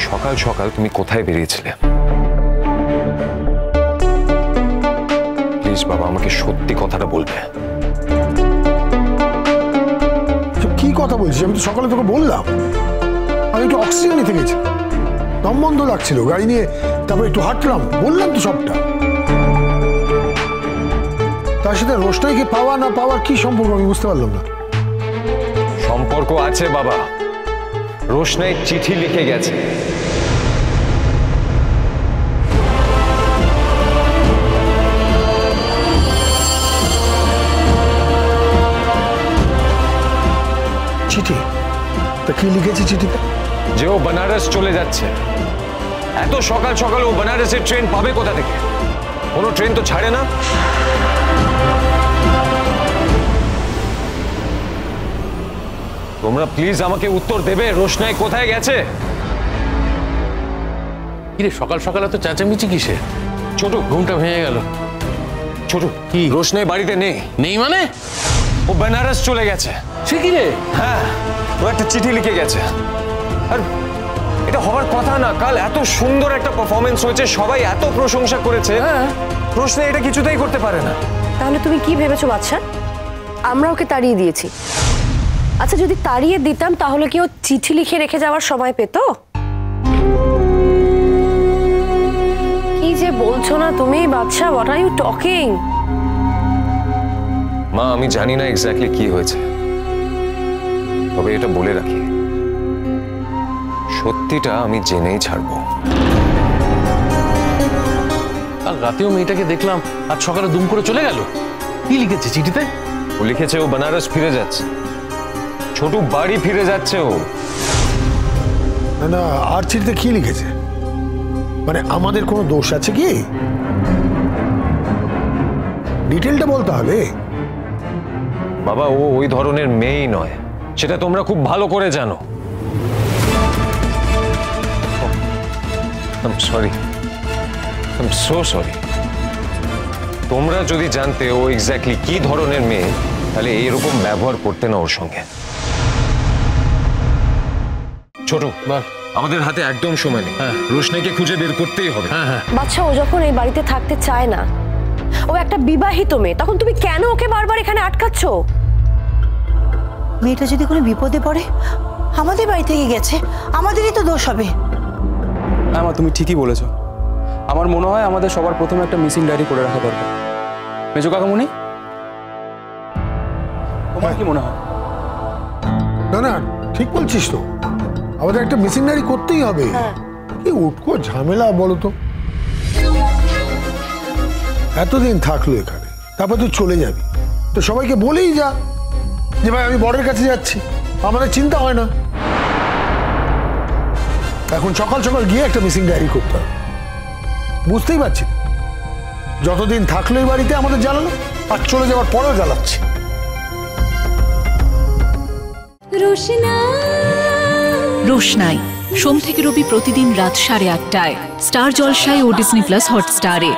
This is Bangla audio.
সকাল সকাল তুমি কোথায় বেরিয়েছিলে? প্লিজ বাবা, আমাকে সত্যি কথাটা বলবে। কি কথা বলছিস? আমি তো সকালে তোকে বললাম আমি একটু অক্সিজেন নিতে গেছি, দম বন্ধ লাগছিল, গাড়ি নিয়ে তারপর একটু হাঁটলাম, বললাম তো সবটা। তার সাথে রোশনাইকে পাওয়া না পাওয়ার কি সম্পর্ক আমি বুঝতে পারলাম না। সম্পর্ক আছে বাবা, রোশনাই চিঠি লিখে গেছে। চিঠি? তা কি লিখেছে চিঠিতে? যে ও বেনারস চলে যাচ্ছে। এত সকাল সকাল ও বেনারসের ট্রেন পাবে কোথা থেকে? কোনো ট্রেন তো ছাড়ে না। তোমরা প্লিজ আমাকে উত্তর দেবে, রোশনাই কোথায় গেছে? কিরে সকাল সকাল এত চেঁচামেচি কিসে? ছোট, ঘুমটা ভেঙে গেল। ছোট, কি? রোশনাই বাড়িতে নেই। নেই মানে? ও বেনারস চলে গেছে। সে কি রে? হ্যাঁ, ও একটা চিঠি লিখে গেছে। আর এটা হওয়ার কথা না। কাল এত সুন্দর একটা পারফরমেন্স হয়েছে, সবাই এত প্রশংসা করেছে। রোশনাই এটা কিছুতেই করতে পারে না। তাহলে তুমি কি ভেবেছো বাদশা? আমরা ওকে তাড়িয়ে দিয়েছি। আচ্ছা, যদি তাড়িয়ে দিতাম তাহলে কি ও চিঠি লিখে রেখে যাওয়ার সময় পেত? কি যে বলছো না তুমি বাদশা, হোয়াট আর ইউ টকিং? মা, আমি জানি না এক্স্যাক্টলি কি হয়েছে, তবে এটা বলে রাখি, সত্যিটা আমি জেনেই ছাড়বো। কাল রাতেও মেয়েটাকে দেখলাম, আজ সকালে দুম করে চলে গেল। কি লিখেছে চিঠিতে? ও লিখেছে ও বেনারস ফিরে যাচ্ছে। ছোট বাড়ি ফিরে যাচ্ছে ও। না না, আর চিঠিতে কি লিখেছে? মানে আমাদের কোনো দোষ আছে কি? ডিটেলটা বলতে হবে। বাবা, ও ওই ধরনের মেয়েই নয়, সেটা তোমরা খুব ভালো করে জানো। Sorry, so sorry. তোমরা যদি জানতে ও এক্স্যাক্টলি কি ধরনের মেয়ে, তাহলে এইরকম ব্যবহার করতে না ওর সঙ্গে। ছোট, আমাদের হাতে একদম সময় নেই। রোশনাইকে খুঁজে বের করতেই হবে। বাচ্চা, ও যখন এই বাড়িতে থাকতে চায় না, ও একটা বিবাহিত মেয়ে, তখন তুমি কেন ওকে বারবার এখানে আটকাচ্ছ? মেয়েটা যদি কোনো বিপদে পড়ে, আমাদের বাড়ি থেকে গেছে, আমাদেরই তো দোষ হবে। হ্যাঁ মা, তুমি ঠিকই বলেছ। আমার মনে হয় আমাদের সবার প্রথমে একটা মিসিং ডায়েরি করে রাখা দরকার। মেজো কাকামুনি, তোমার কি মনে হয়? না না, ঠিক বলছিস তো, আমাদের একটা মিসিং ডায়েরি করতেই হবে। কি উটকো ঝামেলা বলো তো। এতদিন থাকলো এখানে, তারপর তুই চলে যাবি, তো সবাইকে বলেই যা যে ভাই আমি বরের কাছে যাচ্ছি, আমাদের চিন্তা হয় না। এখন সকাল সকাল গিয়ে একটা মিসিং ডায়েরি করতে হবে। বুঝতেই পারছি, যতদিন থাকলো এই বাড়িতে আমাদের জ্বালালো, আর চলে যাওয়ার পরেও জ্বালাচ্ছে। রোশনাই সোম থেকে রবি প্রতিদিন রাত 8:30টায় স্টার জলসায় ও ডিজনি প্লাস হটস্টারে।